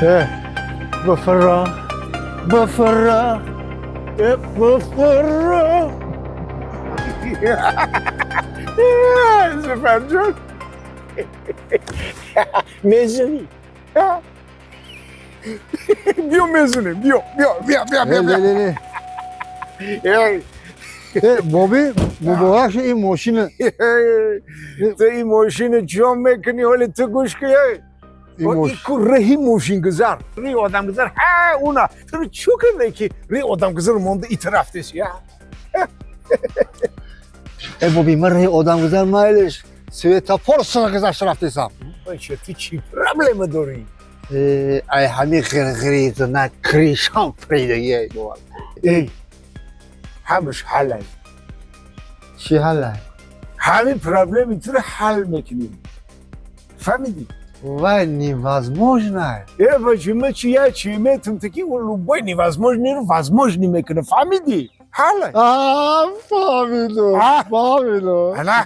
اه بفرة بفرة بفرة زفر جون مزنی بیو مزنی بیو نه بابی مبارک این ماشین تو این ماشین جام میکنی حالا تو گوش که این رهی ماشین گذار ری آدم گذار ها اونا تو رو چو کرده که ری آدم گذار مونده ای طرف دست یا بابی من ره آدم گذار مایلش سویتا پرسنا گذاشت رفتیسم باشه تو چی پرابلم داری؟ ای همین غرغری تو نه کریشان پریدگی ای همش حلای چی حالا؟ همین پرابلم تو رو حل میکنیم فهمیدی؟ وای невозможно. Почему чья метом такие любой невозможно невозможно میکنه فهمیدی؟ حالا فهمیدم حالا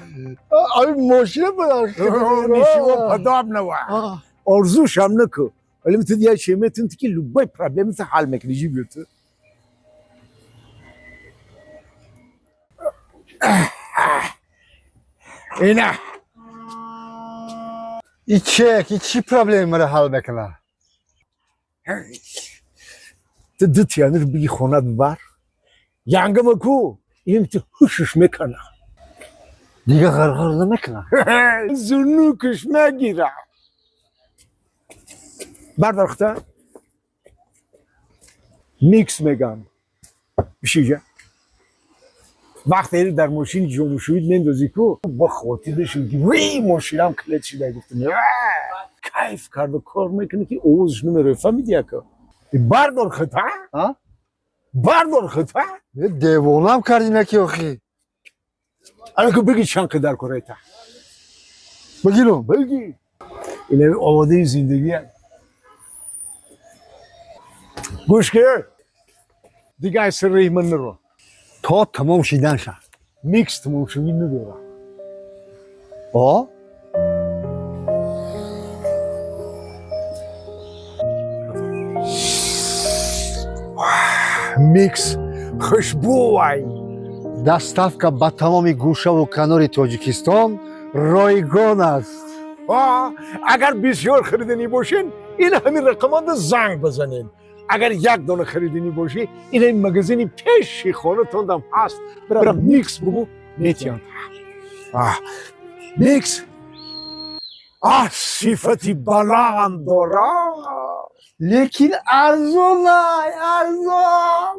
این ماشین بداشت نشیو подобного آرزوش هم نکن ولی میتونی یه چیه میتونی که любой проблем تو حل میکنی جی بیوتو اینا این چی پرابلمی رو حل بکنه؟ تو دو تیانه رو بگی خونه ببر ینگم کو این تو هوشش میکنه دیگه غرغر نمیکنه زنوکش نگیره برداخته میکس میگم بشیجه وقتی در ماشین جمع شوید نندازی کو با خاطرش میگی وی ماشینم کلید شده گفتم کیف کرد و کار میکنه که اوزش نمیره فهمیدی اکا بردار خطا بردار خطا دیوانم کردی نکی آخی الان که بگی چند قدر کاره تا بگیرم بگی اینه آماده زندگی هست گوش که دیگه از سر ریمن نرو تا تمام شیدن شد میکس تمام شوی نداره آه؟ میکس خوشبوی دستافکا با تمام گوشه و کنار تاجیکستان رایگان است اگر بسیار خریدنی باشین این همین رقمان زنگ بزنین اگر یک دانه خریدنی باشه این مگزینی پیش خانه تاندم هست برای میکس بگو میتیان میکس صفتی بلند داره لیکن ارزان ارزان